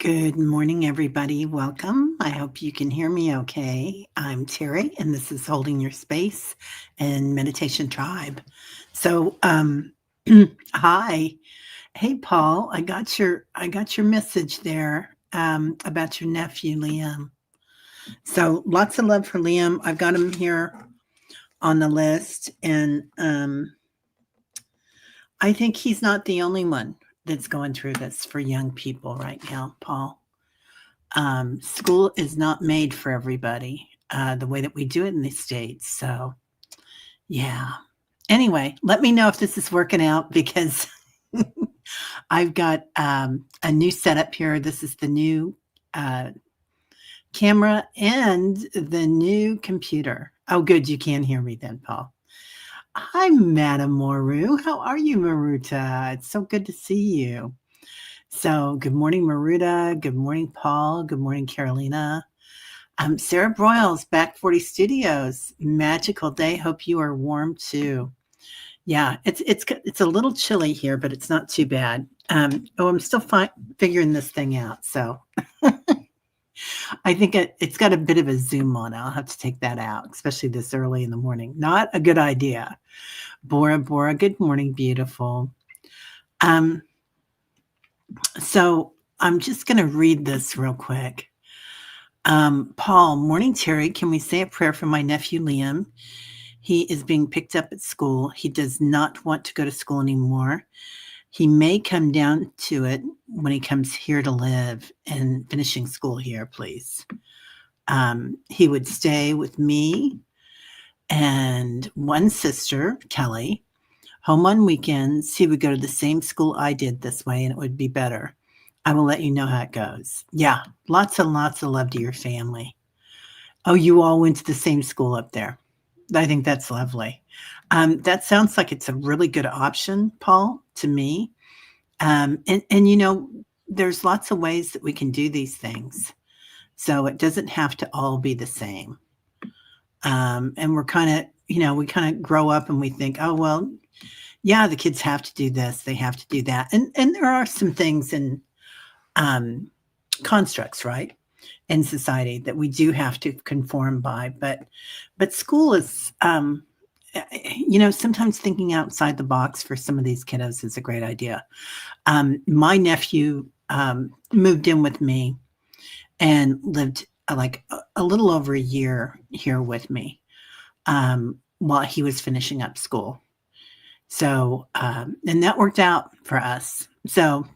Good morning, everybody. Welcome. I hope you can hear me okay. I'm Teri, and this is Holding Your Space and Meditation Tribe. So, hi. Hey, Paul. I got your message there about your nephew Liam. So, lots of love for Liam. I've got him here on the list, and I think he's not the only one that's going through this for young people right now, Paul. School is not made for everybody the way that we do it in the States. So, yeah. Anyway, let me know if this is working out because I've got a new setup here. This is the new camera and the new computer. Oh, good. You can hear me then, Paul. Hi, Madam Moru. How are you, Maruta? It's so good to see you. So, good morning, Maruta. Good morning, Paul. Good morning, Carolina. Sarah Broyles, Back 40 Studios. Magical day. Hope you are warm too. Yeah, it's a little chilly here, but it's not too bad. I'm still figuring this thing out. So I think it's got a bit of a zoom on it. I'll have to take that out, especially this early in the morning. Not a good idea. Bora, good morning, beautiful. So I'm just going to read this real quick. Paul, morning, Teri. Can we say a prayer for my nephew, Liam? He is being picked up at school. He does not want to go to school anymore. He may come down to it when he comes here to live and finishing school here, please. He would stay with me and one sister, Kelly, home on weekends. He would go to the same school I did this way, and it would be better. I will let you know how it goes. Yeah, lots and lots of love to your family. Oh, you all went to the same school up there. I think that's lovely. That sounds like it's a really good option, Paul, to me. And there's lots of ways that we can do these things. So it doesn't have to all be the same. And we're kind of, we kind of grow up and we think, oh, well, yeah, the kids have to do this, they have to do that. And there are some things in constructs, right, in society that we do have to conform by. But school is, sometimes thinking outside the box for some of these kiddos is a great idea. My nephew moved in with me and lived like a little over a year here with me while he was finishing up school. So, and that worked out for us. So,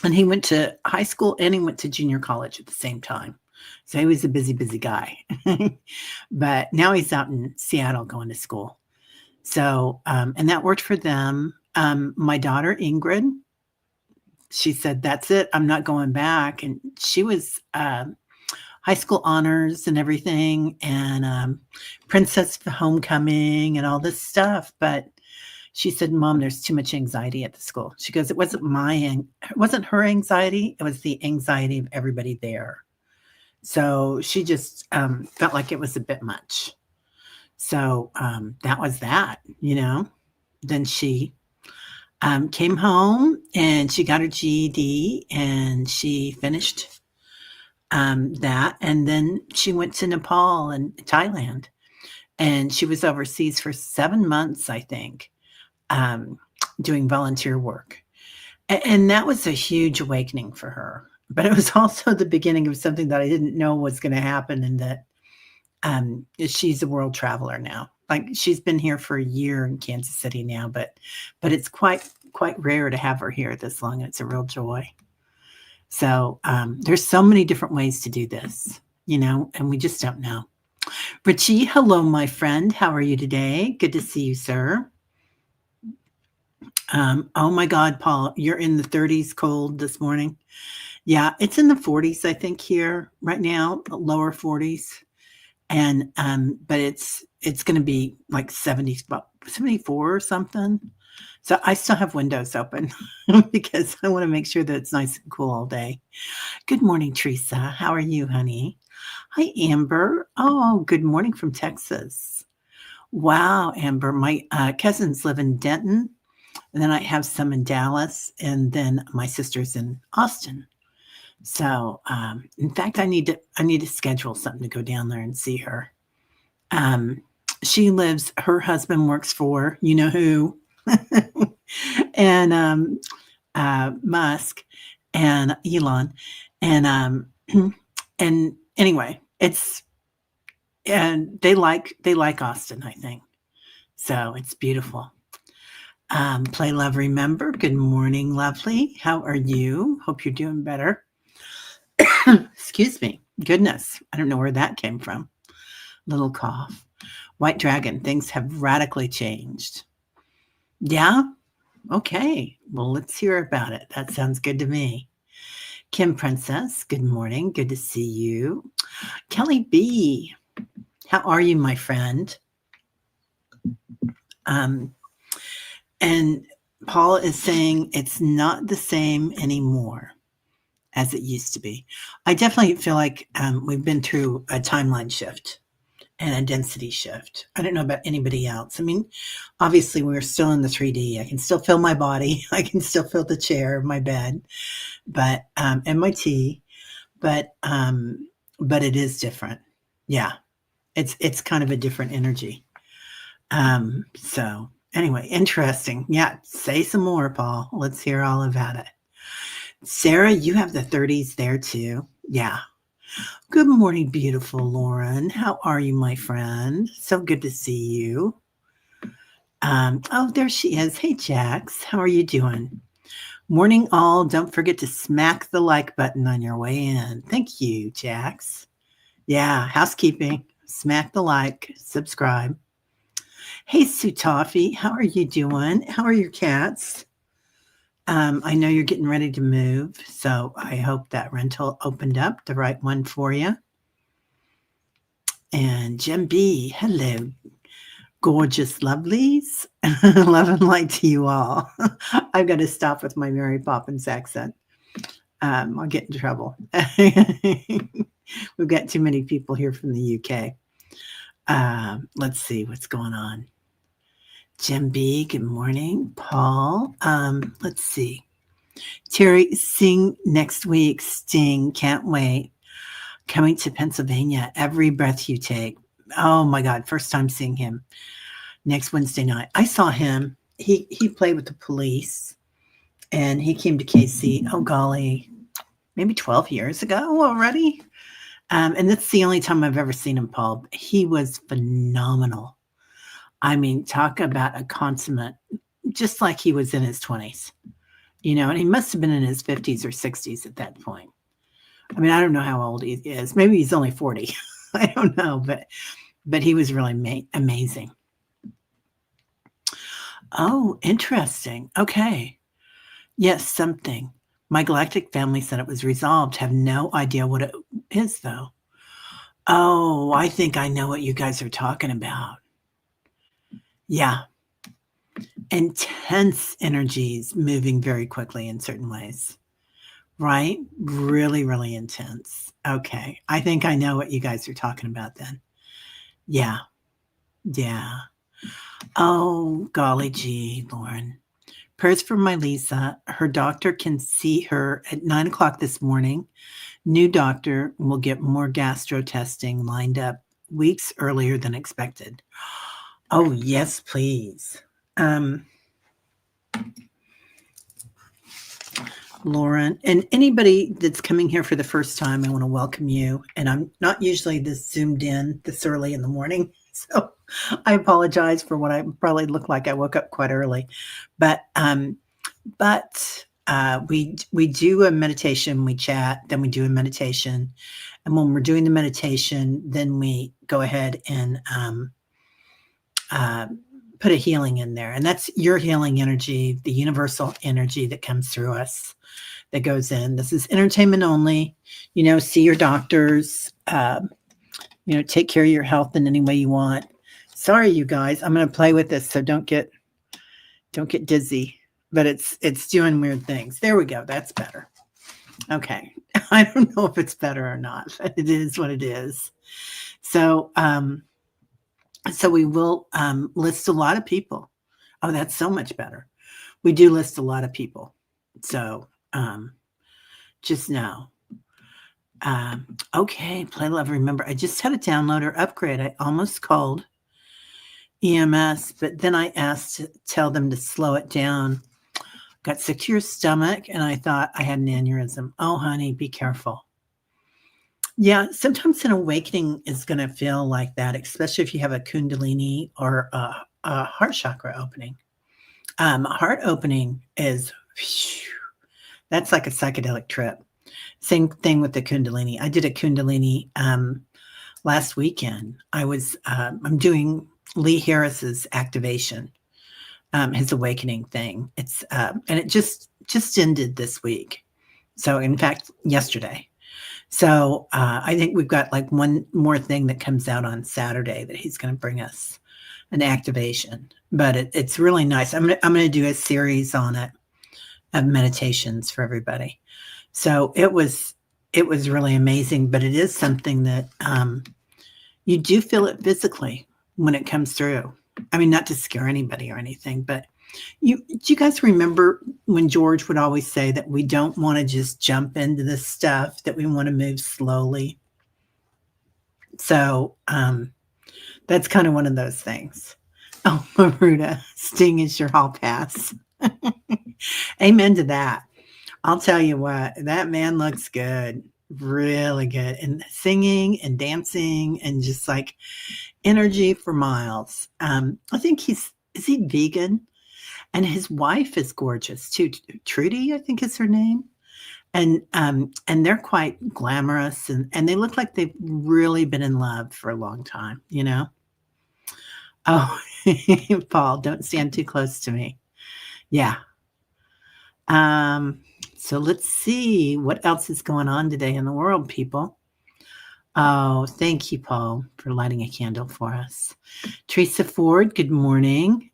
and he went to high school and he went to junior college at the same time. So he was a busy guy. But now he's out in Seattle going to school. So, and that worked for them. My daughter, Ingrid, she said, that's it. I'm not going back. And she was high school honors and everything, and princess homecoming and all this stuff. But she said, Mom, there's too much anxiety at the school. She goes, it wasn't her anxiety. It was the anxiety of everybody there. So she just felt like it was a bit much. So that was that, Then she came home and she got her GED and she finished that. And then she went to Nepal and Thailand. And she was overseas for 7 months, I think, doing volunteer work. And that was a huge awakening for her. But it was also the beginning of something that I didn't know was going to happen, and that she's a world traveler now. Like, she's been here for a year in Kansas City now, but it's quite rare to have her here this long. And it's a real joy. So there's so many different ways to do this, and we just don't know. Richie, hello, my friend. How are you today? Good to see you, sir. Oh my God, Paul, you're in the 30s cold this morning. Yeah, it's in the 40s, I think, here right now, lower 40s. And but it's going to be like 74 or something. So I still have windows open because I want to make sure that it's nice and cool all day. Good morning, Teresa. How are you, honey? Hi, Amber. Oh, good morning from Texas. Wow, Amber. My cousins live in Denton, and then I have some in Dallas, and then my sister's in Austin. So, in fact, I need to schedule something to go down there and see her. Um, she lives her husband works for you know who, and, Musk and Elon, and, and anyway, it's and they like Austin, I think. So, it's beautiful. Play Love Remember, good morning, lovely. How are you? Hope you're doing better. Excuse me. Goodness, I don't know where that came from. Little cough. White Dragon, things have radically changed. Yeah? Okay. Well, let's hear about it. That sounds good to me. Kim Princess, good morning. Good to see you. Kelly B, how are you, my friend? Um, and Paul is saying it's not the same anymore as it used to be. I definitely feel like we've been through a timeline shift and a density shift. I don't know about anybody else. I mean, obviously, we're still in the 3D. I can still feel my body. I can still feel the chair, my bed, but and my tea, but but it is different. Yeah, it's kind of a different energy. So anyway, interesting. Yeah, say some more, Paul. Let's hear all about it. Sarah, you have the 30s there too. Yeah. Good morning, beautiful Lauren. How are you, my friend? So good to see you. Oh, there she is. Hey, Jax. How are you doing? Morning, all. Don't forget to smack the like button on your way in. Thank you, Jax. Yeah, housekeeping. Smack the like, subscribe. Hey, Sutafi. How are you doing? How are your cats? I know you're getting ready to move, so I hope that rental opened up the right one for you. And Jim B, hello, gorgeous lovelies. Love and light to you all. I've got to stop with my Mary Poppins accent. I'll get in trouble. We've got too many people here from the UK. Let's see what's going on. Jim B, good morning. Paul, let's see. Teri, sing next week. Sting, can't wait. Coming to Pennsylvania, every breath you take. Oh my God, first time seeing him next Wednesday night. I saw him. He played with the Police, and he came to KC. Oh golly, maybe 12 years ago already. And that's the only time I've ever seen him, Paul. He was phenomenal. I mean, talk about a consummate, just like he was in his 20s, and he must have been in his 50s or 60s at that point. I mean, I don't know how old he is. Maybe he's only 40. I don't know, but he was really amazing. Oh, interesting. Okay. Yes, something. My galactic family said it was resolved. Have no idea what it is, though. Oh, I think I know what you guys are talking about. Yeah. Intense energies moving very quickly in certain ways, right? Really, really intense. Okay. I think I know what you guys are talking about then. Yeah. Yeah. Oh, golly gee, Lauren. Prayers for my Lisa. Her doctor can see her at 9 o'clock this morning. New doctor will get more gastro testing lined up weeks earlier than expected. Oh, yes, please. Lauren, and anybody that's coming here for the first time, I want to welcome you. And I'm not usually this zoomed in this early in the morning. So I apologize for what I probably look like. I woke up quite early, but we do a meditation, we chat, then we do a meditation, and when we're doing the meditation, then we go ahead and put a healing in there, and that's your healing energy, the universal energy that comes through us, that goes in. This is entertainment only. See your doctors. Take care of your health in any way you want. Sorry, you guys. I'm going to play with this, so don't get dizzy. But it's doing weird things. There we go. That's better. Okay. I don't know if it's better or not. It is what it is. So we will list a lot of people. Oh, that's so much better. We do list a lot of people. So just know. Okay, Play Love, remember, I just had a downloader upgrade. I almost called EMS, but then I asked to tell them to slow it down. Got sick to your stomach, and I thought I had an aneurysm. Oh, honey, be careful. Yeah, sometimes an awakening is going to feel like that, especially if you have a kundalini or a heart chakra opening. Heart opening is, phew, that's like a psychedelic trip. Same thing with the kundalini. I did a kundalini last weekend. I'm doing Lee Harris's activation, his awakening thing. And it just ended this week. So in fact, yesterday. So I think we've got like one more thing that comes out on Saturday that he's going to bring us an activation. But it's really nice. I'm gonna do a series on it of meditations for everybody. So it was really amazing. But it is something that you do feel it physically when it comes through. I mean, not to scare anybody or anything, but do you guys remember when George would always say that we don't want to just jump into this stuff, that we want to move slowly? So that's kind of one of those things. Oh, Maruda, Sting is your hall pass. Amen to that. I'll tell you what, that man looks good, really good, and singing and dancing and just like energy for miles. I think is he vegan? And his wife is gorgeous too. Trudy, I think is her name. And they're quite glamorous and they look like they've really been in love for a long time, you know? Oh, Paul, don't stand too close to me. Yeah. Um, so let's see what else is going on today in the world, people. Oh, thank you, Paul, for lighting a candle for us. Teresa Ford, good morning.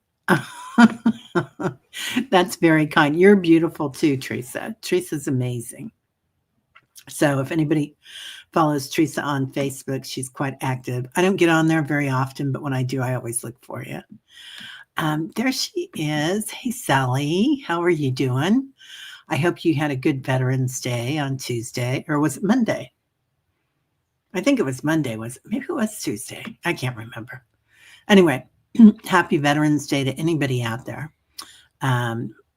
That's very kind. You're beautiful too, Teresa. Teresa's amazing. So if anybody follows Teresa on Facebook, she's quite active. I don't get on there very often, but when I do, I always look for you. There she is. Hey, Sally. How are you doing? I hope you had a good Veterans Day on Tuesday, or was it Monday? I think it was Monday. Maybe it was Tuesday. I can't remember. Anyway, happy Veterans Day to anybody out there,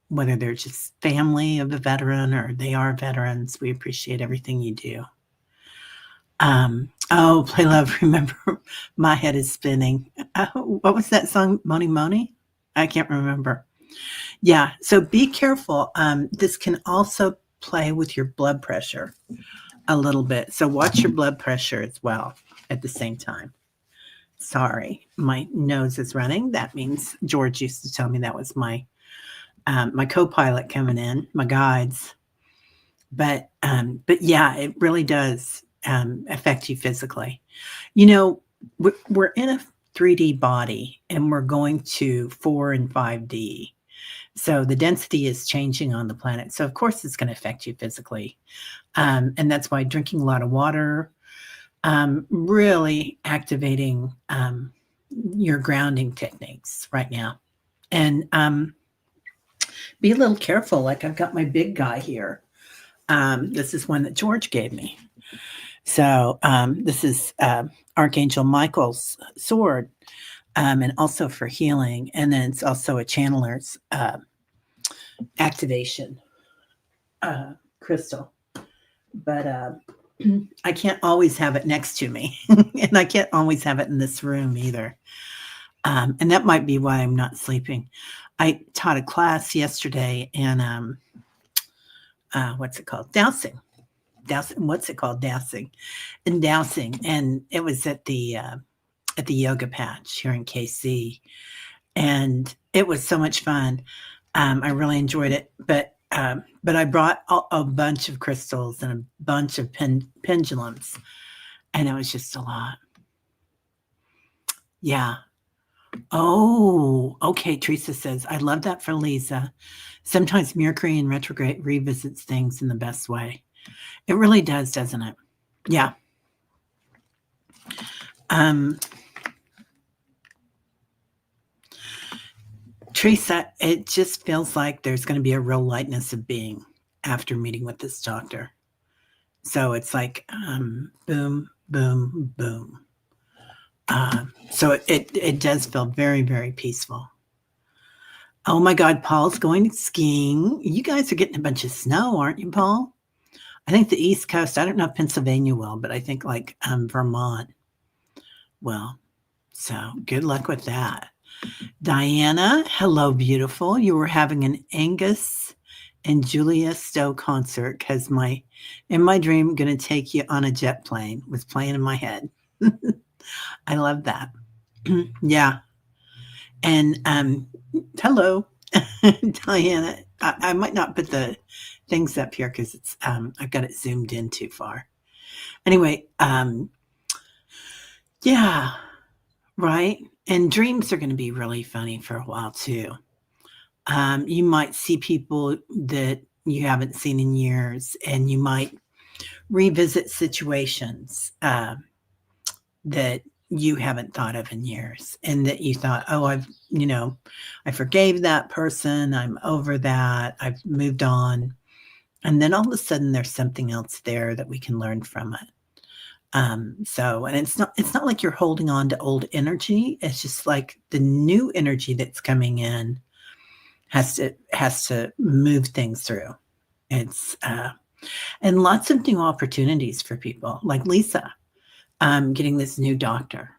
whether they're just family of a veteran or they are veterans. We appreciate everything you do. Oh, Play Love, remember, my head is spinning. What was that song, Moni Moni? I can't remember. Yeah, so be careful. This can also play with your blood pressure a little bit. So watch your blood pressure as well at the same time. Sorry, my nose is running. That means George used to tell me that was my co-pilot coming in, my guides. But yeah, it really does affect you physically. You know, we're in a 3D body and we're going to 4 and 5D. So the density is changing on the planet. So of course it's going to affect you physically. And that's why drinking a lot of water, really activating your grounding techniques right now. And be a little careful. Like I've got my big guy here. This is one that George gave me. So this is Archangel Michael's sword, and also for healing. And then it's also a channeler's activation crystal. But I can't always have it next to me. And I can't always have it in this room either. And that might be why I'm not sleeping. I taught a class yesterday and what's it called? Dowsing. What's it called? Dowsing. And dowsing. And it was at the yoga patch here in KC. And it was so much fun. I really enjoyed it. But I brought a bunch of crystals and a bunch of pendulums. And it was just a lot. Yeah. Oh, okay. Teresa says, I love that for Lisa. Sometimes Mercury in retrograde revisits things in the best way. It really does, doesn't it? Yeah. Teresa, it just feels like there's going to be a real lightness of being after meeting with this doctor. So it's like boom, boom, boom. So it does feel very, very peaceful. Oh my God, Paul's going skiing. You guys are getting a bunch of snow, aren't you, Paul? I think the East Coast, I don't know if Pennsylvania will, but I think like Vermont will. So good luck with that. Diana, hello, beautiful. You were having an Angus and Julia Stowe concert because in my dream, going to take you on a jet plane was playing in my head. I love that. Yeah. And hello, Diana. I might not put the things up here because it's I've got it zoomed in too far. Anyway, yeah, right. And dreams are going to be really funny for a while too. You might see people that you haven't seen in years, and you might revisit situations that you haven't thought of in years, and that you thought, oh, I forgave that person. I'm over that. I've moved on. And then all of a sudden there's something else there that we can learn from it. And it's not like you're holding on to old energy. It's just like the new energy that's coming in has to move things through. It's and lots of new opportunities for people like Lisa, getting this new doctor.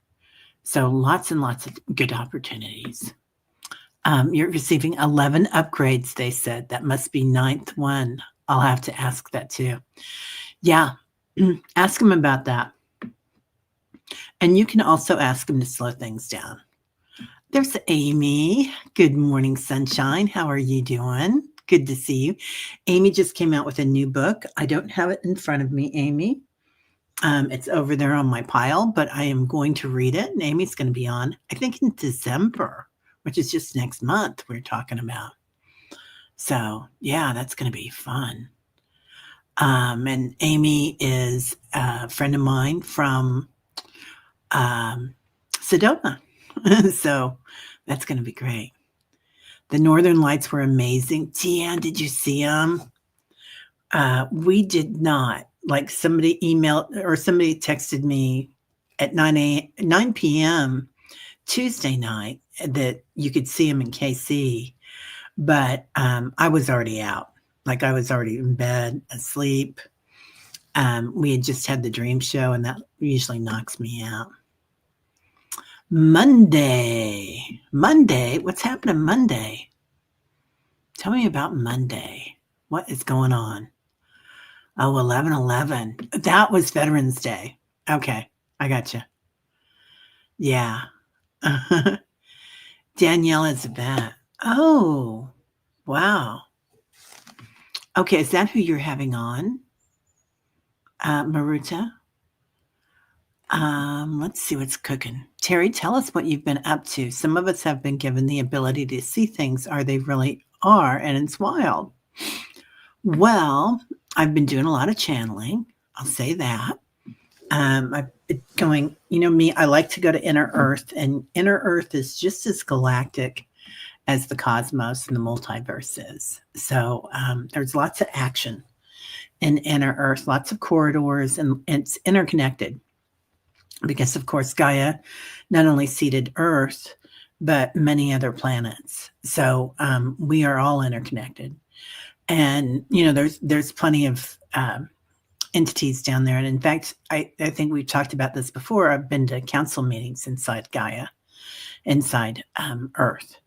So lots and lots of good opportunities. You're receiving 11 upgrades, they said. That must be ninth one. I'll have to ask that too. Yeah, ask them about that. And you can also ask them to slow things down. There's Amy. Good morning, sunshine. How are you doing? Good to see you. Amy just came out with a new book. I don't have it in front of me, Amy. It's over there on my pile, but I am going to read it. And Amy's going to be on, I think, in December, which is just next month we're talking about. So, yeah, that's going to be fun. And Amy is a friend of mine from Sedona. So that's going to be great. The Northern Lights were amazing. Tian, did you see them? We did not. Like somebody emailed or somebody texted me at 9 p.m. Tuesday night that you could see them in KC, but I was already out. Like I was already in bed, asleep. We had just had the dream show, and that usually knocks me out. Monday. What's happening Monday? Tell me about Monday. What is going on? Oh, 11/11. That was Veterans Day. Okay, I got you. Yeah. Danielle is a bat. Oh, wow. Okay, is that who you're having on, Maruta? Let's see what's cooking. Teri, tell us what you've been up to. Some of us have been given the ability to see things. They really are, and it's wild. Well, I've been doing a lot of channeling. I'll say that. I've been going, me, I like to go to Inner Earth, and Inner Earth is just as galactic as the cosmos and the multiverse is. So there's lots of action in Inner Earth, lots of corridors, and it's interconnected. Because, of course, Gaia not only seeded Earth, but many other planets. So we are all interconnected. And, there's plenty of entities down there. And in fact, I think we've talked about this before. I've been to council meetings inside Gaia, inside Earth.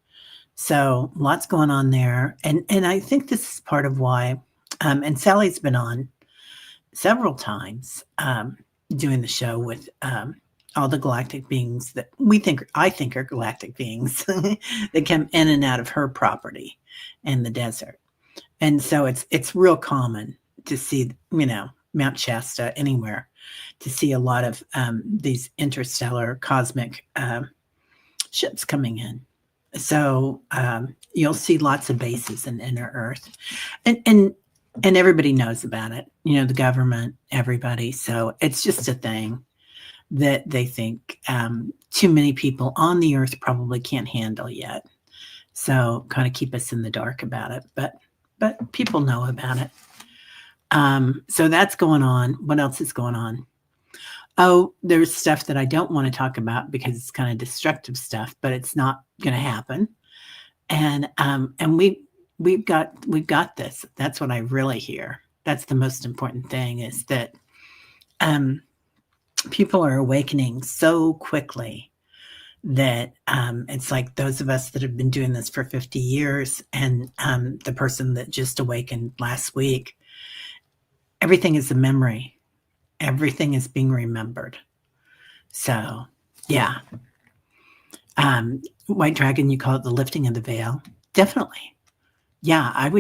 So lots going on there. And I think this is part of why, and Sally's been on several times, doing the show with all the galactic beings that I think are galactic beings that come in and out of her property in the desert. And so it's real common to see, Mount Shasta anywhere, to see a lot of these interstellar cosmic ships coming in. So you'll see lots of bases in Inner Earth, and everybody knows about it, the government, everybody. So it's just a thing that they think too many people on the earth probably can't handle yet. So kind of keep us in the dark about it. But people know about it. So that's going on. What else is going on? Oh, there's stuff that I don't want to talk about because it's kind of destructive stuff, but it's not going to happen. And we've got this. That's what I really hear. That's the most important thing is that um, people are awakening so quickly that it's like those of us that have been doing this for 50 years and the person that just awakened last week, everything is a memory. Everything is being remembered. So, yeah. White Dragon, you call it the lifting of the veil. Definitely. Yeah, I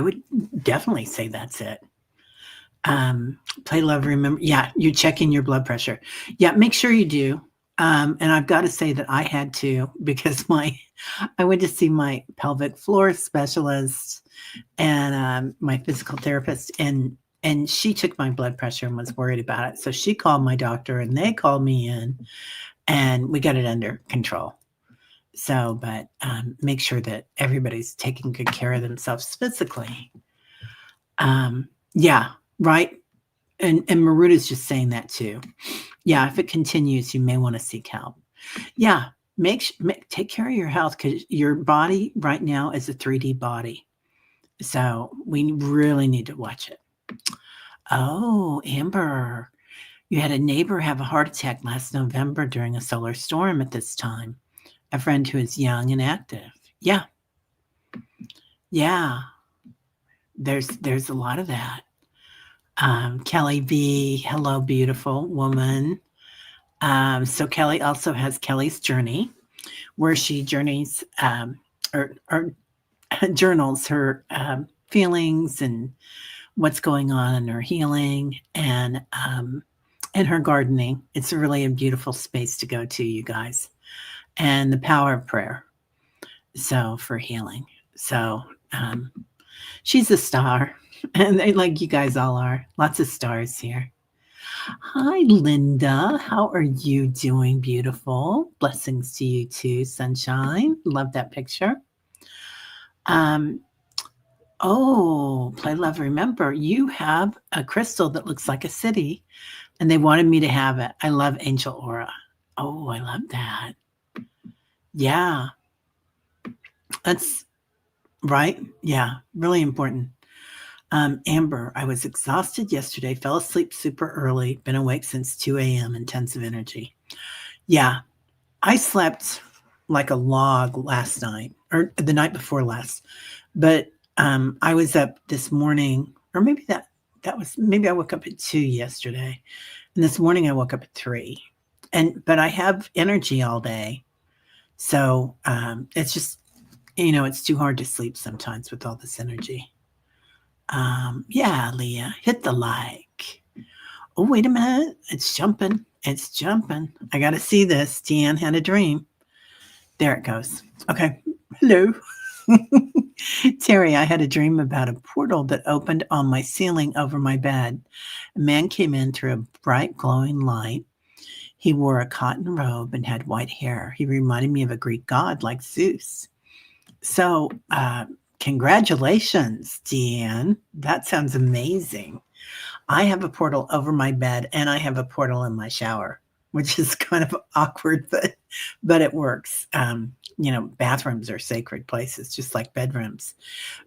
would definitely say that's it. Play, love, remember. Yeah, you check in your blood pressure. Yeah, make sure you do. And I've got to say that I had to because I went to see my pelvic floor specialist and my physical therapist, and she took my blood pressure and was worried about it. So she called my doctor, and they called me in, and we got it under control. So, but make sure that everybody's taking good care of themselves physically. Yeah, right. And Maruta's just saying that too. Yeah, if it continues, you may want to seek help. Yeah, take care of your health because your body right now is a 3D body. So we really need to watch it. Oh, Amber, you had a neighbor have a heart attack last November during a solar storm at this time. A friend who is young and active. Yeah. Yeah. There's a lot of that. Kelly B, hello, beautiful woman. So Kelly also has Kelly's Journey, where she journeys or journals her feelings and what's going on in her healing and her gardening. It's really a beautiful space to go to, you guys. And the power of prayer. So for healing. So she's a star. And they, like you guys all are. Lots of stars here. Hi, Linda. How are you doing, beautiful? Blessings to you too, sunshine. Love that picture. Oh, play, love, remember. You have a crystal that looks like a city, and they wanted me to have it. I love angel aura. Oh, I love that. Yeah. That's right. Yeah, really important. Amber, I was exhausted yesterday, fell asleep super early, been awake since 2 a.m., intensive energy. Yeah, I slept like a log last night or the night before last, but I was up this morning, or maybe maybe I woke up at 2 yesterday, and this morning I woke up at 3, but I have energy all day, so it's just it's too hard to sleep sometimes with all this energy. Yeah, Leah, hit the like. Oh, wait a minute. It's jumping. It's jumping. I got to see this. Deanne had a dream. There it goes. Okay. Hello. Teri, I had a dream about a portal that opened on my ceiling over my bed. A man came in through a bright glowing light. He wore a cotton robe and had white hair. He reminded me of a Greek god like Zeus. So, congratulations, Deanne. That sounds amazing. I have a portal over my bed and I have a portal in my shower, which is kind of awkward, but it works. Bathrooms are sacred places, just like bedrooms.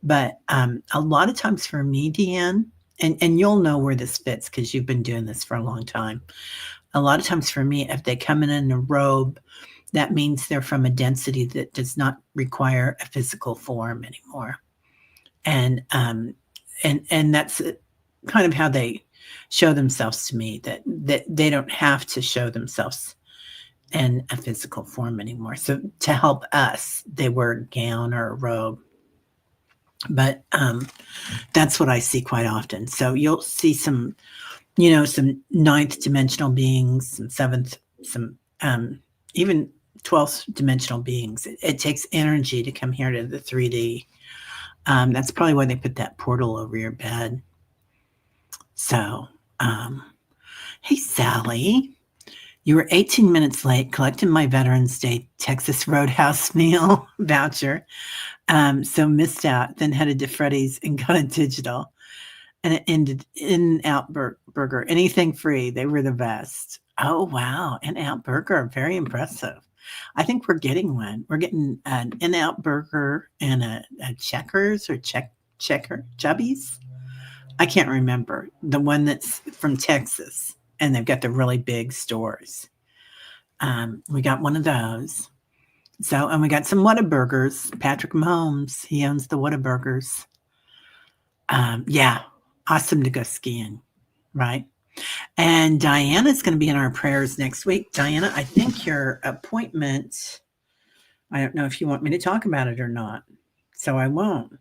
But a lot of times for me, Deanne, and you'll know where this fits because you've been doing this for a long time. A lot of times for me, if they come in a robe, that means they're from a density that does not require a physical form anymore. And that's kind of how they show themselves to me, that they don't have to show themselves in a physical form anymore. So to help us, they wear a gown or a robe. But that's what I see quite often. So you'll see some ninth dimensional beings, some seventh, some even 12th dimensional beings. It takes energy to come here to the 3D. That's probably why they put that portal over your bed. So, hey, Sally, you were 18 minutes late collecting my Veterans Day Texas Roadhouse meal voucher. So missed out, then headed to Freddy's and got a digital. and it ended In-N-Out Burger, anything free. They were the best. Oh, wow. In-N-Out Burger, very impressive. I think we're getting one. We're getting an In-N-Out Burger and a Checkers or Checker Chubby's. I can't remember the one that's from Texas, and they've got the really big stores. We got one of those. So, and we got some Whataburgers. Patrick Mahomes, he owns the Whataburgers. Yeah, awesome to go skiing, right? And Diana's going to be in our prayers next week. Diana, I think your appointment, I don't know if you want me to talk about it or not, so I won't.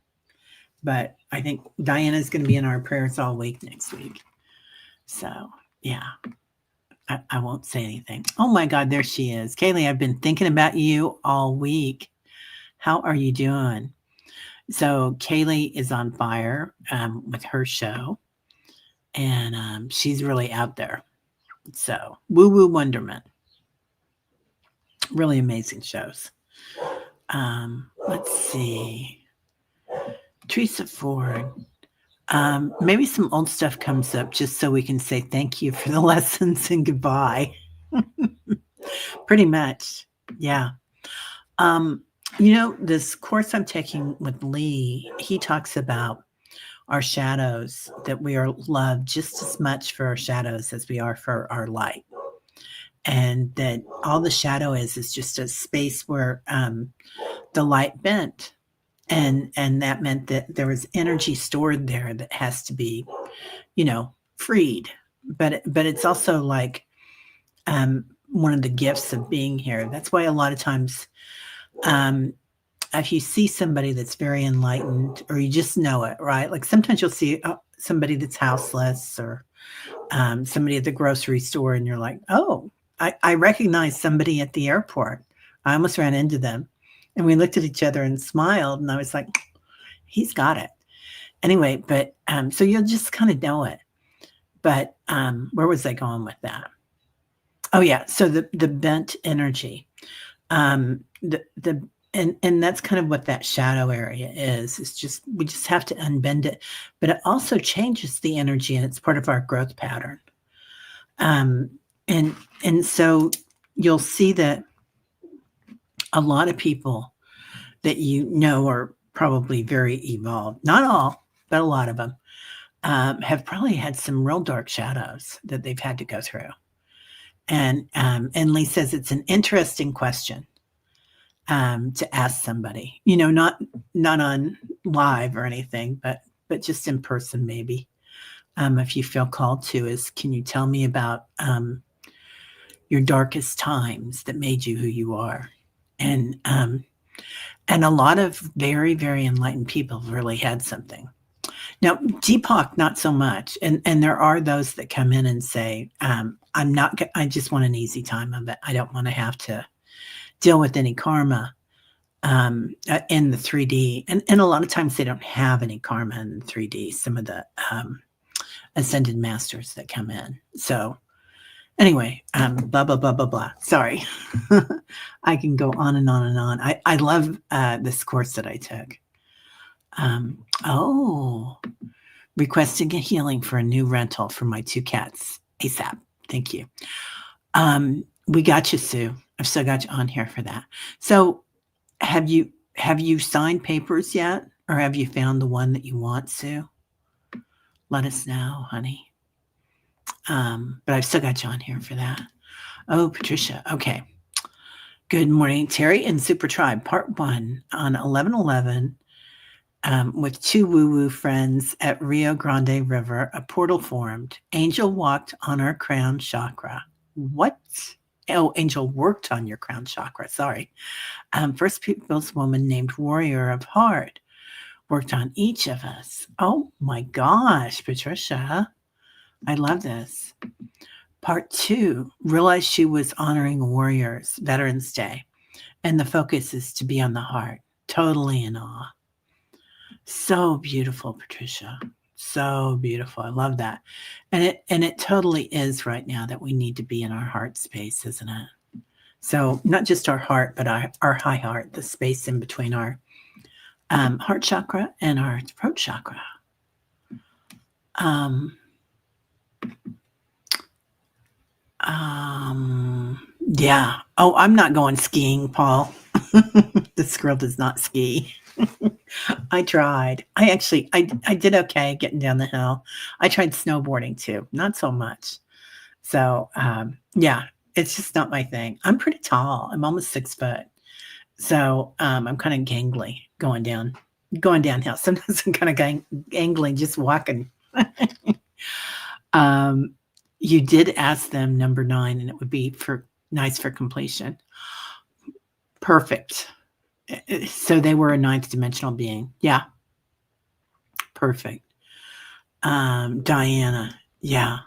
But I think Diana's going to be in our prayers all week next week. So, yeah, I won't say anything. Oh my God, there she is. Kaylee, I've been thinking about you all week. How are you doing? So Kaylee is on fire with her show, and she's really out there. So Woo Woo Wonderment, really amazing shows. Let's see, Teresa Ford. Maybe some old stuff comes up just so we can say thank you for the lessons and goodbye. Pretty much, yeah. This course I'm taking with Lee, he talks about our shadows, that we are loved just as much for our shadows as we are for our light. And that all the shadow is just a space where the light bent. And that meant that there was energy stored there that has to be, freed. But it's also like one of the gifts of being here. That's why a lot of times, if you see somebody that's very enlightened, or you just know it, right? Like sometimes you'll see somebody that's houseless, or somebody at the grocery store, and you're like, oh, I recognize somebody at the airport. I almost ran into them, and we looked at each other and smiled, and I was like, he's got it. Anyway, but so you'll just kind of know it. But where was I going with that? Oh yeah, so the bent energy, and that's kind of what that shadow area is. It's just, we just have to unbend it, but it also changes the energy, and it's part of our growth pattern. And so you'll see that a lot of people that are probably very evolved. Not all, but a lot of them have probably had some real dark shadows that they've had to go through. And Lee says it's an interesting question to ask somebody, not on live or anything, but just in person, maybe. If you feel called to, can you tell me about your darkest times that made you who you are? And a lot of very, very enlightened people really had something. Now, Deepak, not so much. And there are those that come in and say, I just want an easy time of it. I don't want to have to deal with any karma in the 3D. And a lot of times they don't have any karma in 3D, some of the ascended masters that come in. So anyway, blah, blah, blah, blah, blah. Sorry. I can go on and on and on. I love this course that I took. Requesting a healing for a new rental for my 2 cats ASAP. Thank you. We got you, Sue. I've still got you on here for that. So have you signed papers yet, or have you found the one that you want, Sue? Let us know, honey. But I've still got you on here for that. Oh, Patricia. Okay. Good morning, Teri and Super Tribe, part 1 on 11/11. With 2 woo-woo friends at Rio Grande River, a portal formed. Angel walked on our crown chakra. What? Oh, Angel worked on your crown chakra. Sorry. First People's woman named Warrior of Heart worked on each of us. Oh my gosh, Patricia. I love this. Part 2, realized she was honoring warriors, Veterans Day, and the focus is to be on the heart. Totally in awe. So beautiful, Patricia. So beautiful. I love that. And it totally is right now that we need to be in our heart space, isn't it? So not just our heart, but our high heart, the space in between our heart chakra and our throat chakra. Um, yeah. Oh, I'm not going skiing, Paul. This girl does not ski. I tried. I did okay getting down the hill. I tried snowboarding too, not so much. So, yeah, it's just not my thing. I'm pretty tall. I'm almost 6 foot. So, I'm kind of gangly going downhill. Sometimes I'm kind of gangling just walking. Um, you did ask them number 9, and it would be for nice for completion. Perfect. So they were a ninth dimensional being. Yeah, perfect. Diana. Yeah.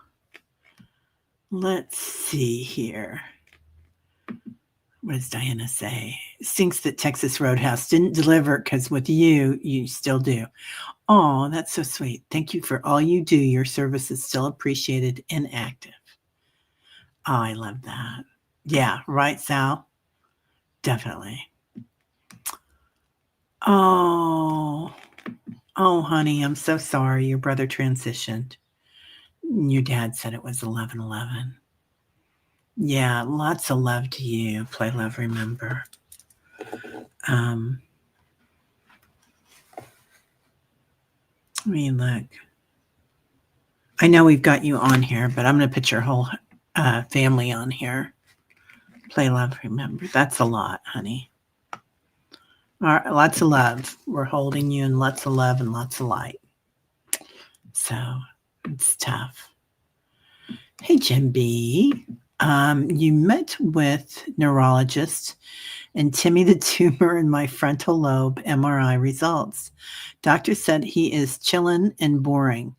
Let's see here. What does Diana say? Stinks that Texas Roadhouse didn't deliver because with you, you still do. Oh, that's so sweet. Thank you for all you do. Your service is still appreciated and active. Oh, I love that. Yeah, right, Sal? Definitely. Oh, oh, honey, I'm so sorry. Your brother transitioned. Your dad said it was 11/11. Yeah, lots of love to you. Play, love, remember. Um, I mean, look. I know we've got you on here, but I'm going to put your whole family on here. Play, love, remember. That's a lot, honey. All right, lots of love. We're holding you in lots of love and lots of light. So it's tough. Hey, Jim B. You met with neurologist and Timmy the tumor in my frontal lobe MRI results. Doctor said he is chillin' and boring.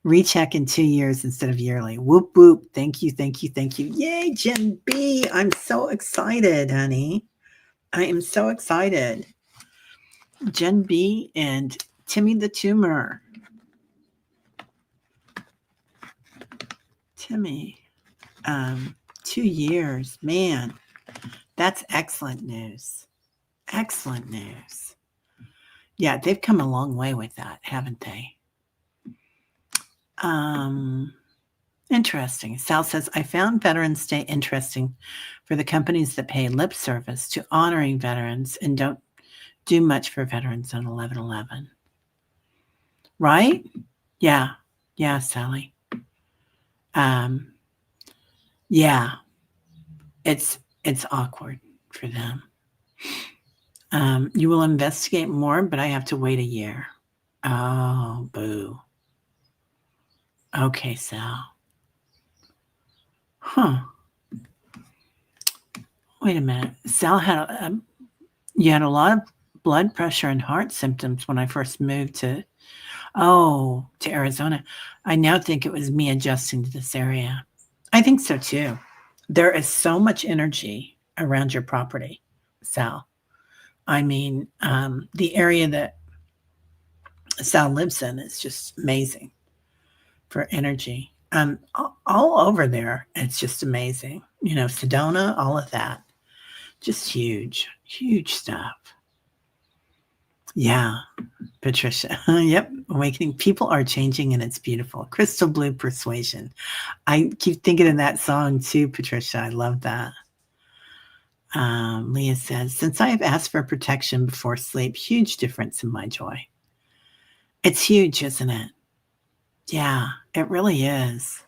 Recheck in 2 years instead of yearly. Whoop, whoop. Thank you, thank you, thank you. Yay, Jim B. I'm so excited, honey. I am so excited. Jen B and Timmy the tumor. Timmy, 2 years. Man, that's excellent news. Excellent news. Yeah, they've come a long way with that, haven't they? Interesting. Sal says, I found Veterans Day interesting for the companies that pay lip service to honoring veterans and don't do much for veterans on 11/11. Right? Yeah. Yeah, Sally. Yeah. It's awkward for them. You will investigate more, but I have to wait a year. Oh, boo. Okay, Sal. Huh. Wait a minute. Sal had you had a lot of blood pressure and heart symptoms when I first moved to Arizona. I now think it was me adjusting to this area. I think so too. There is so much energy around your property, Sal. I mean, the area that Sal lives in is just amazing for energy. All over there, it's just amazing. You know, Sedona, all of that. Just huge, huge stuff. Yeah, Patricia. Yep, awakening. People are changing and it's beautiful. Crystal Blue Persuasion. I keep thinking of that song too, Patricia. I love that. Leah says, since I have asked for protection before sleep, huge difference in my joy. It's huge, isn't it? Yeah, it really is.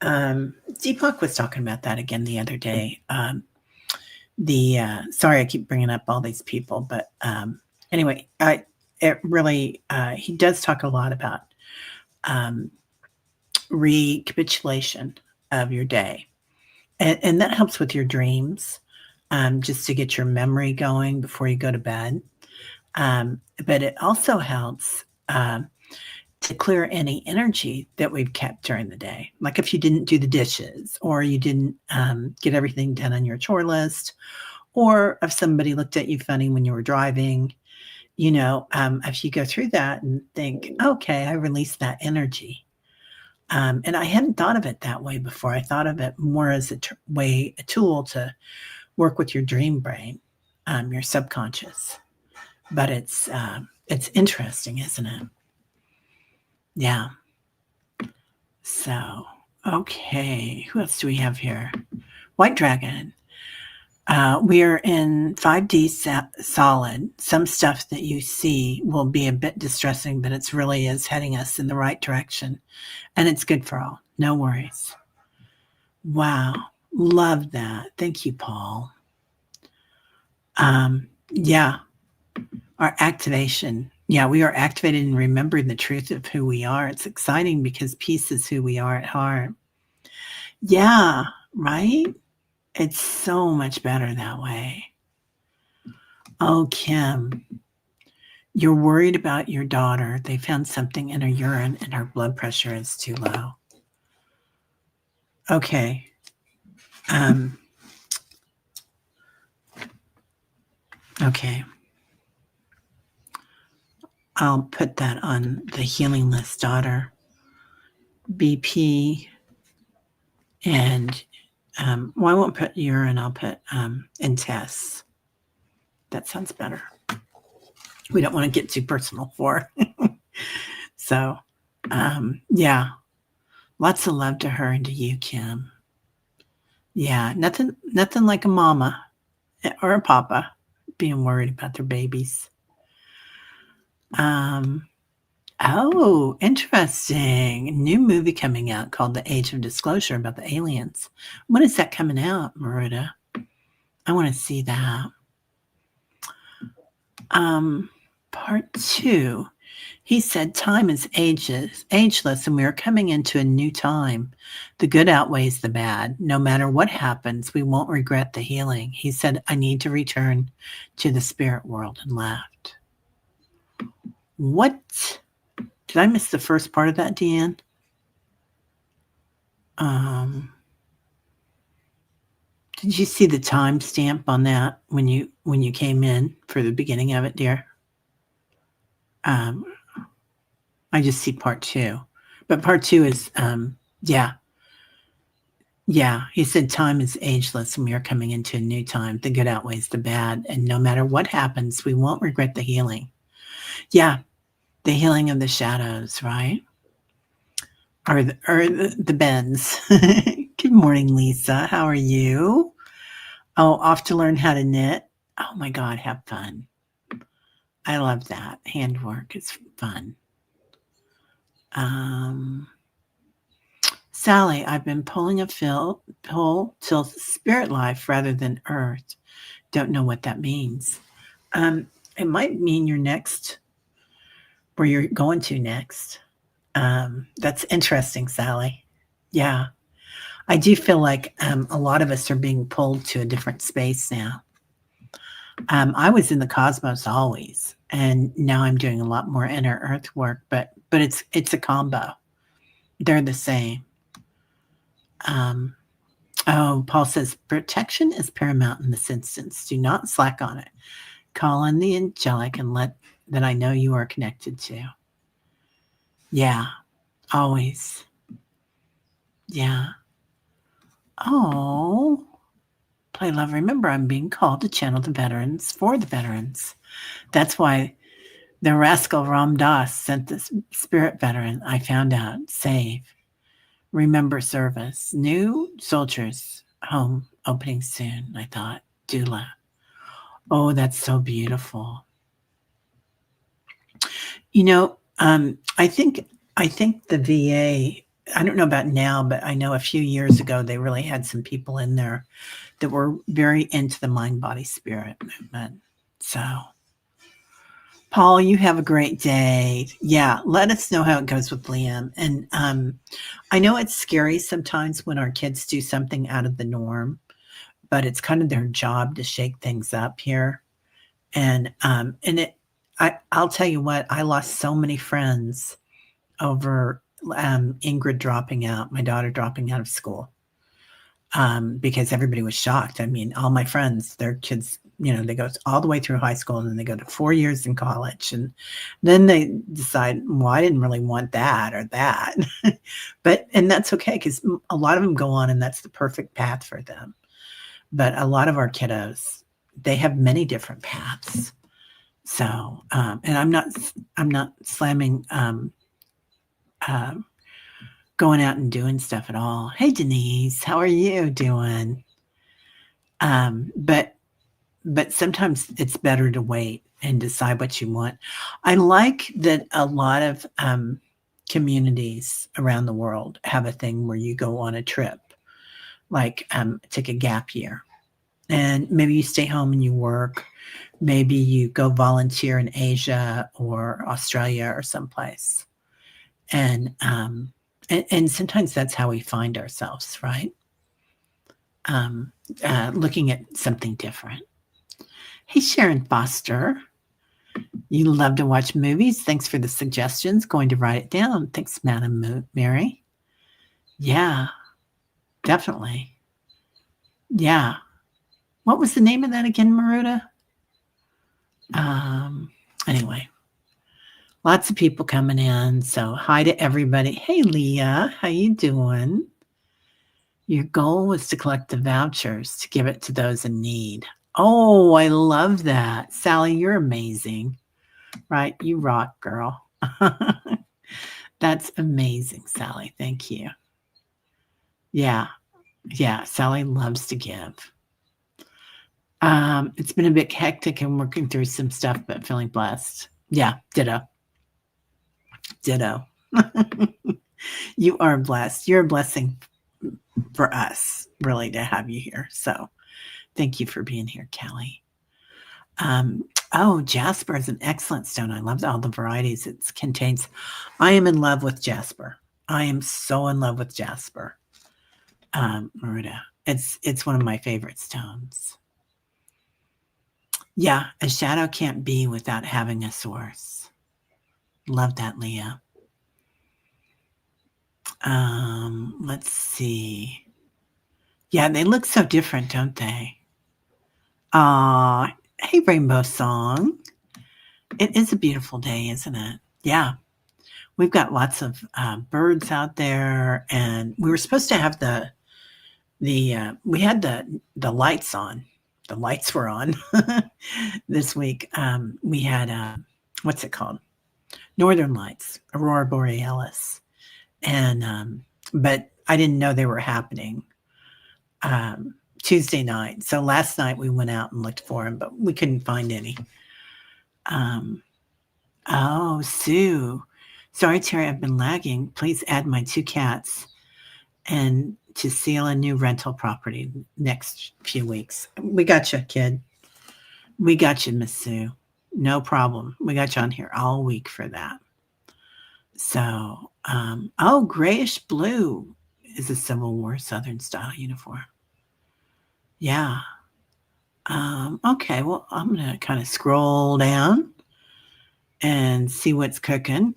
Deepak was talking about that again the other day. Sorry, I keep bringing up all these people, but anyway, it really he does talk a lot about recapitulation of your day, and that helps with your dreams, just to get your memory going before you go to bed. But it also helps to clear any energy that we've kept during the day. Like if you didn't do the dishes or you didn't get everything done on your chore list, or if somebody looked at you funny when you were driving, if you go through that and think, okay, I released that energy. And I hadn't thought of it that way before. I thought of it more as a tool to work with your dream brain, your subconscious. But it's interesting, isn't it? Yeah. So, okay, who else do we have here? White Dragon. We are in 5D solid. Some stuff that you see will be a bit distressing, but it really is heading us in the right direction. And it's good for all. No worries. Wow. Love that. Thank you, Paul. Yeah. Our activation. Yeah, we are activated and remembering the truth of who we are. It's exciting because peace is who we are at heart. Yeah, right? It's so much better that way. Oh, Kim, you're worried about your daughter. They found something in her urine and her blood pressure is too low. Okay. Okay. I'll put that on the healing list, daughter. BP and well, I won't put urine. I'll put and tests. That sounds better. We don't want to get too personal for. So, yeah, lots of love to her and to you, Kim. Yeah, nothing like a mama or a papa being worried about their babies. Oh, interesting. New movie coming out called The Age of Disclosure about the aliens. When is that coming out, Marita? I want to see that. Part 2. He said time is ageless, and we are coming into a new time. The good outweighs the bad. No matter what happens, we won't regret the healing. He said, I need to return to the spirit world, and laughed. What? Did I miss the first part of that, Deanne? Did you see the timestamp on that when you came in for the beginning of it, dear? I just see part 2, but part 2 is yeah. He said time is ageless, and we are coming into a new time. The good outweighs the bad, and no matter what happens, we won't regret the healing. Yeah, the healing of the shadows, right? Or the bends. Good morning, Lisa. How are you? Oh, off to learn how to knit. Oh my God, have fun. I love that. Handwork is fun. Sally, I've been pulling a pull till spirit life rather than earth. Don't know what that means. It might mean you're next, where you're going to next. That's interesting, Sally. Yeah. I do feel like a lot of us are being pulled to a different space now. I was in the cosmos always, and now I'm doing a lot more inner earth work, but it's a combo. They're the same. Paul says protection is paramount in this instance. Do not slack on it. Call on the angelic and let that I know you are connected to. Yeah, always. Yeah. Oh, play love. Remember, I'm being called to channel the veterans for the veterans. That's why the rascal Ram Dass sent this spirit veteran. I found out. Save. Remember service. New soldiers home opening soon. I thought. Doula. Oh, that's so beautiful. You know, I think the VA, I don't know about now, but I know a few years ago they really had some people in there that were very into the mind, body, spirit movement. So, Paul, you have a great day. Yeah, let us know how it goes with Liam. And I know it's scary sometimes when our kids do something out of the norm, but it's kind of their job to shake things up here. And I'll tell you what, I lost so many friends over Ingrid dropping out, my daughter dropping out of school, because everybody was shocked. I mean, all my friends, their kids, they go all the way through high school and then they go to 4 years in college. And then they decide, well, I didn't really want that or that. And that's okay, because a lot of them go on and that's the perfect path for them. But a lot of our kiddos, they have many different paths. So, and I'm not slamming going out and doing stuff at all. Hey, Denise, how are you doing? But sometimes it's better to wait and decide what you want. I like that a lot of communities around the world have a thing where you go on a trip, like take a gap year, and maybe you stay home and you work. Maybe you go volunteer in Asia or Australia or someplace, and sometimes that's how we find ourselves, right? Um, Looking at something different. Hey, Sharon Foster. You love to watch movies. Thanks for the suggestions. Going to write it down. Thanks, Madam Mary. Yeah, definitely. Yeah. What was the name of that again, Maruta? Anyway, lots of people coming in. So hi to everybody. Hey, Leah, how you doing? Your goal was to collect the vouchers to give it to those in need. Oh, I love that. Sally, you're amazing. Right? You rock, girl. That's amazing, Sally. Thank you. Yeah. Yeah. Sally loves to give. It's been a bit hectic and working through some stuff, but feeling blessed. Yeah. Ditto. Ditto. You are blessed. You're a blessing for us, really, to have you here. So thank you for being here, Kelly. Oh, jasper is an excellent stone. I love all the varieties it contains. I am in love with jasper. I am so in love with jasper. Maruta. It's one of my favorite stones. Yeah, a shadow can't be without having a source. Love that, Leah. Let's see. Yeah, they look so different, don't they? Hey, Rainbow Song. It is a beautiful day, isn't it? Yeah. We've got lots of birds out there, and we were supposed to have we had the lights on. The lights were on this week. We had what's it called? Northern Lights, Aurora Borealis, and but I didn't know they were happening Tuesday night. So last night we went out and looked for them, but we couldn't find any. Oh, Sue. Sorry, Terry, I've been lagging. Please add my 2 cats and to seal a new rental property next few weeks. We got you, kid. We got you, Miss Sue. No problem. We got you on here all week for that. So, oh, grayish blue is a Civil War Southern style uniform. Yeah. Okay, well, I'm going to kind of scroll down and see what's cooking.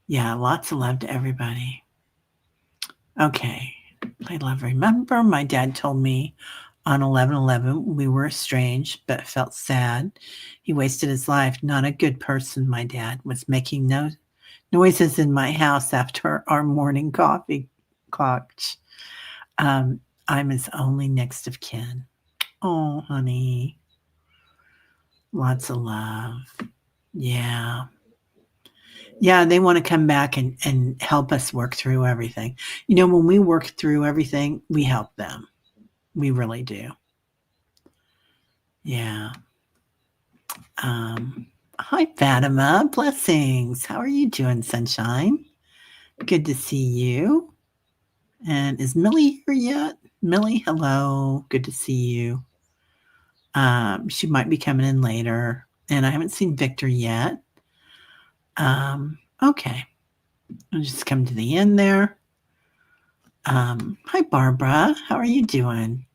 Yeah, lots of love to everybody. Okay. I love remember my dad told me on 11/11 we were estranged but felt sad. He wasted his life. Not a good person, my dad was making no noises in my house after our morning coffee clocked. I'm his only next of kin. Oh, honey. Lots of love. Yeah. Yeah, they want to come back and help us work through everything. You know, when we work through everything, we help them. We really do. Yeah. Hi, Fatima. Blessings. How are you doing, sunshine? Good to see you. And is Millie here yet? Millie, hello. Good to see you. She might be coming in later. And I haven't seen Victor yet. Okay. I'll just come to the end there. Hi, Barbara. How are you doing?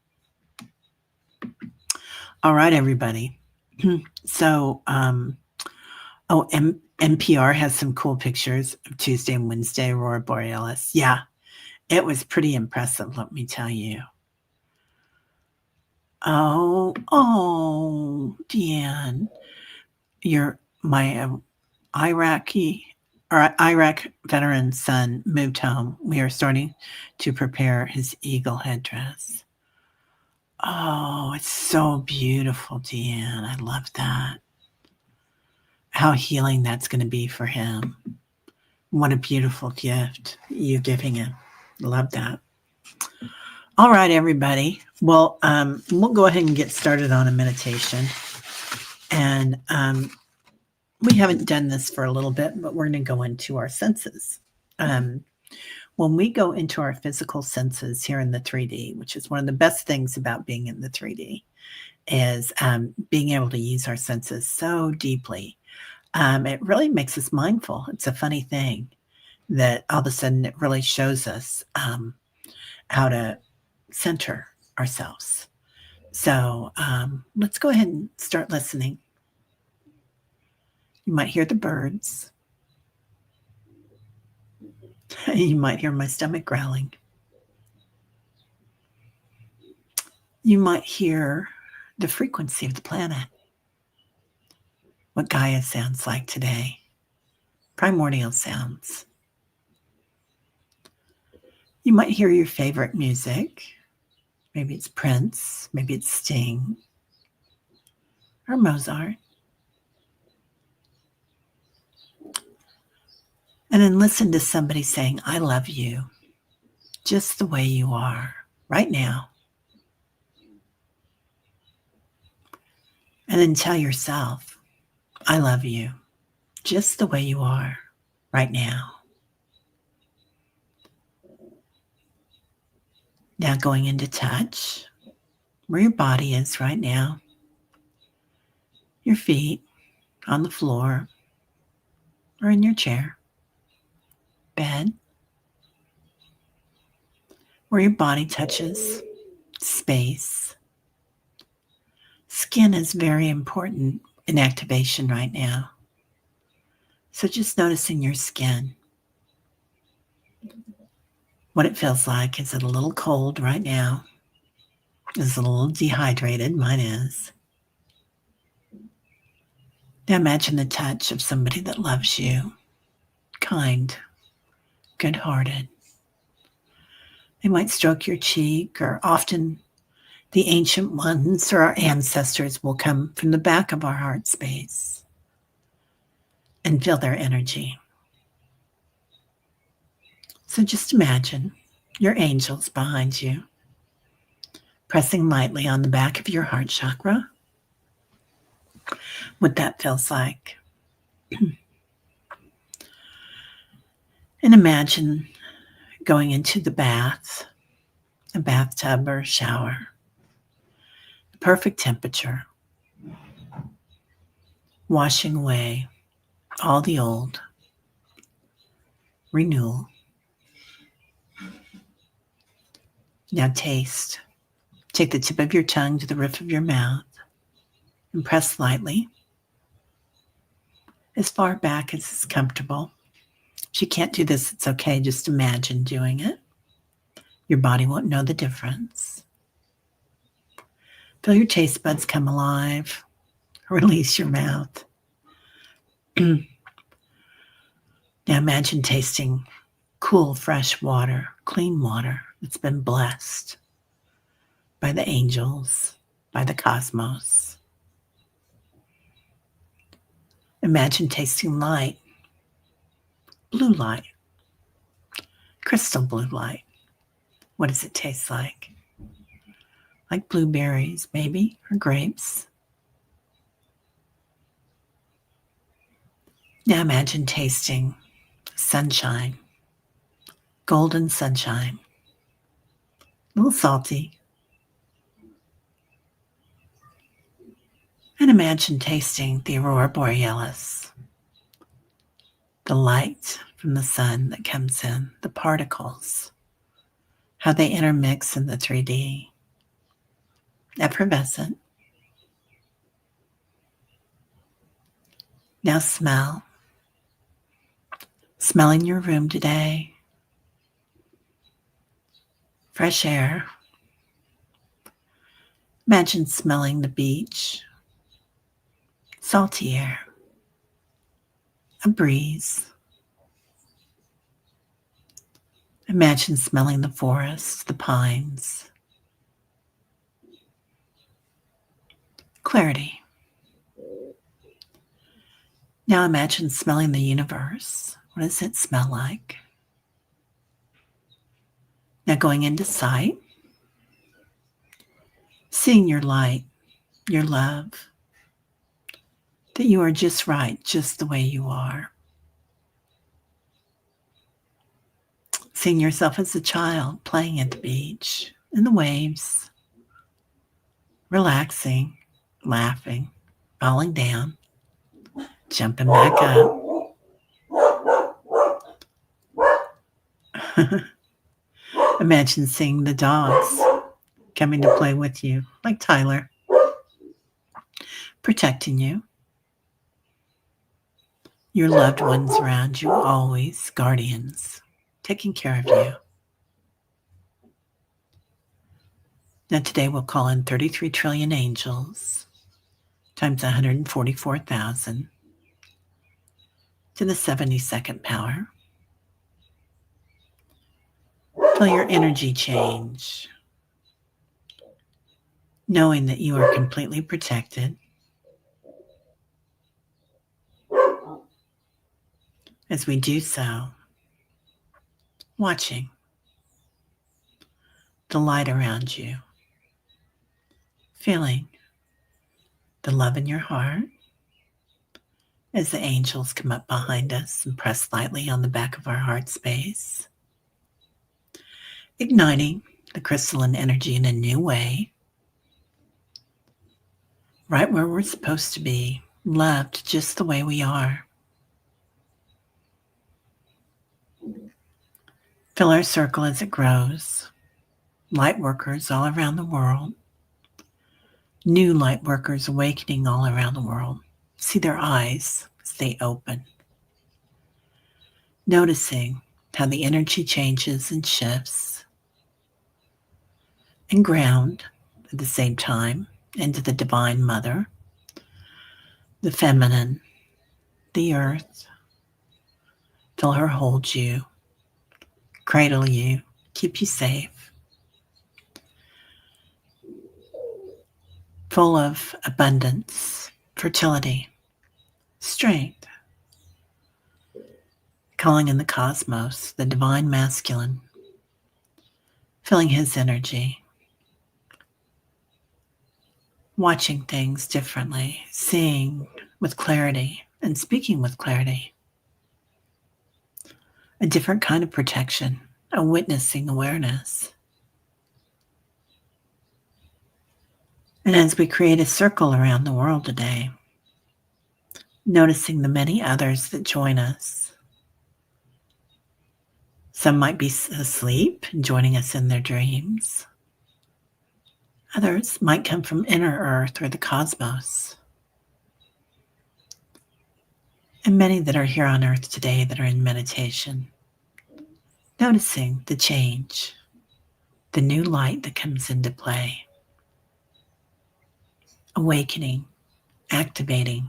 All right, everybody. So, NPR has some cool pictures of Tuesday and Wednesday, Aurora Borealis. Yeah, it was pretty impressive, let me tell you. Oh, Deanne, my Iraq veteran son moved home. We are starting to prepare his eagle headdress. Oh, it's so beautiful, Deanne. I love that. How healing that's going to be for him. What a beautiful gift you're giving him. Love that. All right, everybody. Well, we'll go ahead and get started on a meditation. And we haven't done this for a little bit, but we're going to go into our senses. When we go into our physical senses here in the 3D, which is one of the best things about being in the 3D, is being able to use our senses so deeply. It really makes us mindful. It's a funny thing that all of a sudden it really shows us how to center ourselves. So let's go ahead and start listening. You might hear the birds. You might hear my stomach growling. You might hear the frequency of the planet, what Gaia sounds like today, primordial sounds. You might hear your favorite music. Maybe it's Prince, maybe it's Sting, or Mozart. And then listen to somebody saying, I love you, just the way you are, right now. And then tell yourself, I love you, just the way you are, right now. Now going into touch, where your body is right now. Your feet on the floor or in your chair, bed, where your body touches space. Skin is very important in activation right now. So just noticing your skin, what it feels like. Is it a little cold right now? Is it a little dehydrated? Mine is. Now imagine the touch of somebody that loves you, kind, good-hearted. They might stroke your cheek, or often the ancient ones or our ancestors will come from the back of our heart space and feel their energy. So just imagine your angels behind you, pressing lightly on the back of your heart chakra, what that feels like. And imagine going into the bath, a bathtub or a shower, the perfect temperature, washing away all the old, renewal. Now taste. Take the tip of your tongue to the roof of your mouth and press lightly, as far back as is comfortable. If you can't do this, it's okay. Just imagine doing it. Your body won't know the difference. Feel your taste buds come alive. Release your mouth. Now imagine tasting cool, fresh water, clean water that's been blessed by the angels, by the cosmos. Imagine tasting light, blue light, crystal blue light. What does it taste like? Like blueberries, maybe, or grapes. Now imagine tasting sunshine, golden sunshine, a little salty. And imagine tasting the aurora borealis, the light from the sun that comes in, the particles, how they intermix in the 3D, effervescent. Now smell. Smelling your room today, fresh air. Imagine smelling the beach, salty air, a breeze. Imagine smelling the forest, the pines, clarity. Now imagine smelling the universe, What does it smell like? Now going into sight, seeing your light, your love, that you are just right, just the way you are. Seeing yourself as a child playing at the beach, in the waves, relaxing, laughing, falling down, jumping back up. Imagine seeing the dogs coming to play with you, like Tyler, protecting you. Your loved ones around you, always guardians, taking care of you. Now today we'll call in 33 trillion angels times 144,000 to the 72nd power. Feel your energy change, knowing that you are completely protected. As we do so, watching the light around you, feeling the love in your heart as the angels come up behind us and press lightly on the back of our heart space, igniting the crystalline energy in a new way, right where we're supposed to be, loved just the way we are. Fill our circle as it grows. Light workers all around the world. New light workers awakening all around the world. See their eyes as they open. Noticing how the energy changes and shifts. And ground at the same time into the Divine Mother, the feminine, the earth. Feel her hold you, cradle you, keep you safe. Full of abundance, fertility, strength. Calling in the cosmos, the divine masculine. Feeling his energy. Watching things differently, seeing with clarity and speaking with clarity. A different kind of protection, a witnessing awareness. And as we create a circle around the world today, noticing the many others that join us. Some might be asleep and joining us in their dreams. Others might come from inner earth or the cosmos. And many that are here on earth today that are in meditation, noticing the change, the new light that comes into play, awakening, activating.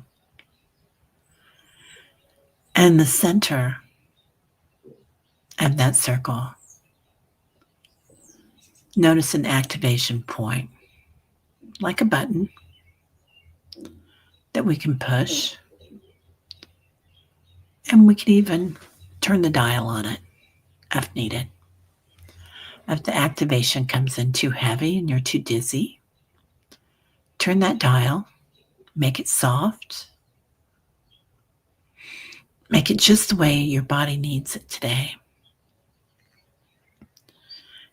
And the center of that circle, notice an activation point, like a button that we can push, and we can even turn the dial on it if needed. If the activation comes in too heavy and you're too dizzy, turn that dial, make it soft, make it just the way your body needs it today,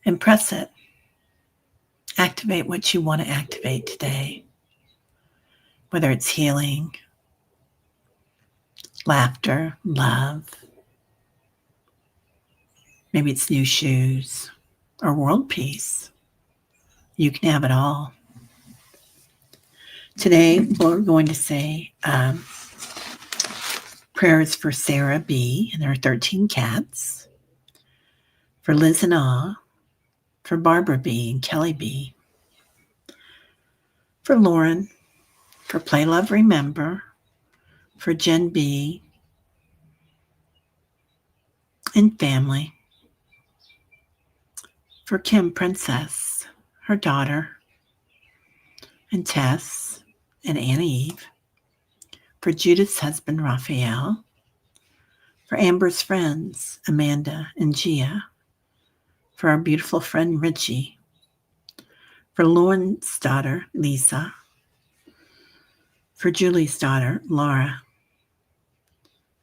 and press it. Activate what you want to activate today, whether it's healing, laughter, love, maybe it's new shoes, or world peace. You can have it all. Today, we're going to say prayers for Sarah B. and her 13 cats, for Liz and Ah, for Barbara B. and Kelly B., for Lauren, for Play Love Remember, for Jen B. and family, for Kim Princess, her daughter, and Tess and Anna Eve, for Judith's husband Raphael, For Amber's friends, Amanda and Gia. For our beautiful friend Richie. For Lauren's daughter, Lisa. For Julie's daughter, Laura.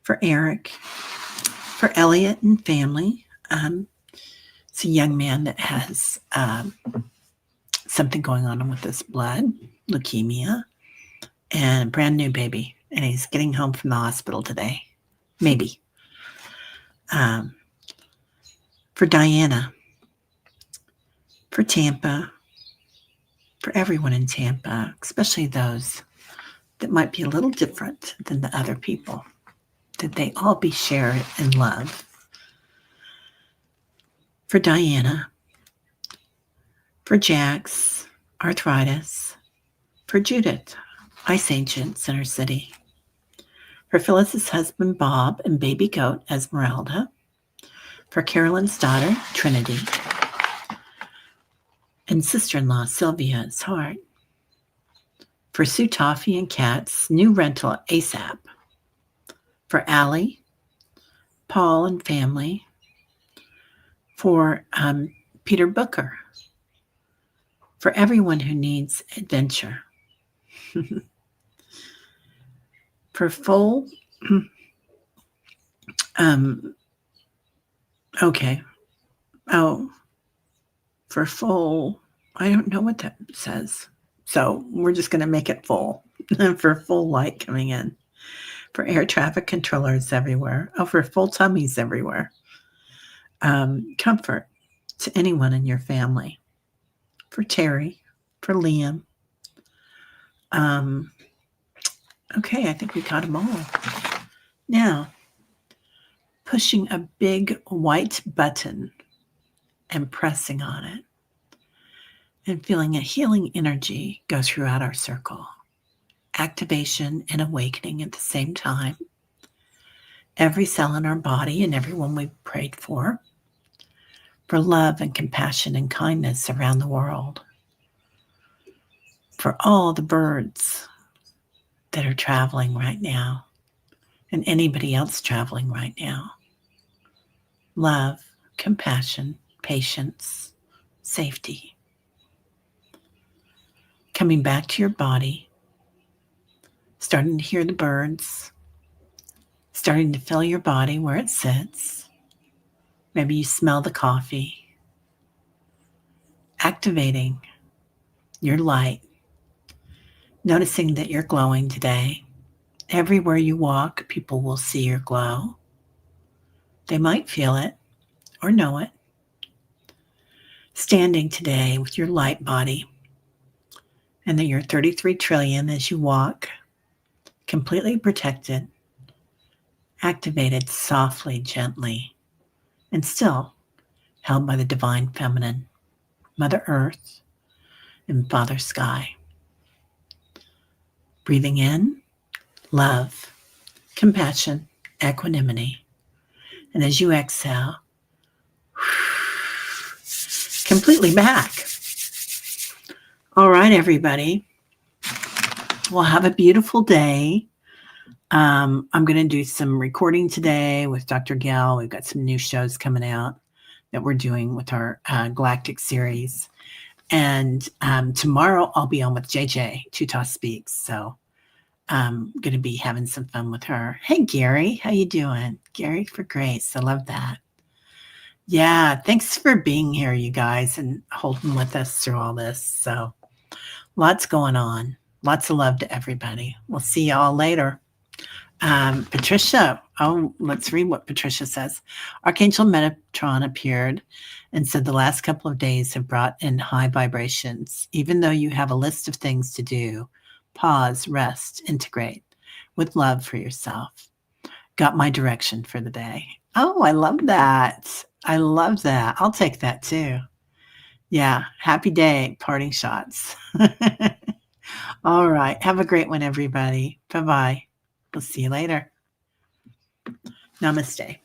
For Eric. For Elliot and family. It's a young man that has something going on with his blood, leukemia, and a brand new baby. And he's getting home from the hospital today. Maybe. For Diana. For Tampa. For everyone in Tampa, especially those that might be a little different than the other people, that they all be shared in love. For Diana. For Jax, arthritis. For Judith, ice agent, Center City. For Phyllis's husband, Bob, and baby goat, Esmeralda. For Carolyn's daughter, Trinity. And sister-in-law, Sylvia's heart. For Sue Toffee and Kat's new rental ASAP. For Allie, Paul and family. For Peter Booker. For everyone who needs adventure. For full, okay. Oh, for full, I don't know what that says. So we're just going to make it full. For full light coming in. For air traffic controllers everywhere. Oh, for full tummies everywhere. Comfort to anyone in your family. For Teri. For Liam. Okay, I think we got them all. Now, pushing a big white button and pressing on it and feeling a healing energy go throughout our circle. Activation and awakening at the same time. Every cell in our body and everyone we've prayed for love and compassion and kindness around the world. For all the birds that are traveling right now and anybody else traveling right now. Love, compassion, patience, safety. Coming back to your body, starting to hear the birds, starting to feel your body where it sits. Maybe you smell the coffee. Activating your light. Noticing that you're glowing today. Everywhere you walk, people will see your glow. They might feel it or know it. Standing today with your light body, and that you're 33 trillion as you walk, completely protected, activated softly, gently, and still held by the divine feminine, Mother Earth, and Father Sky. Breathing in, love, compassion, equanimity. And as you exhale, completely back. All right, everybody. Well, have a beautiful day. I'm going to do some recording today with Dr. Gail. We've got some new shows coming out that we're doing with our Galactic series. And tomorrow I'll be on with JJ, Tutas Speaks. So I'm going to be having some fun with her. Hey, Gary, how you doing? Gary for Grace. I love that. Yeah, thanks for being here, you guys, and holding with us through all this. So lots going on. Lots of love to everybody. We'll see you all later. Patricia, let's read what Patricia says. Archangel Metatron appeared and said the last couple of days have brought in high vibrations. Even though you have a list of things to do, pause, rest, integrate with love for yourself. Got my direction for the day. Oh, I love that. I love that. I'll take that too. Yeah. Happy day. Parting shots. All right. Have a great one, everybody. Bye-bye. We'll see you later. Namaste.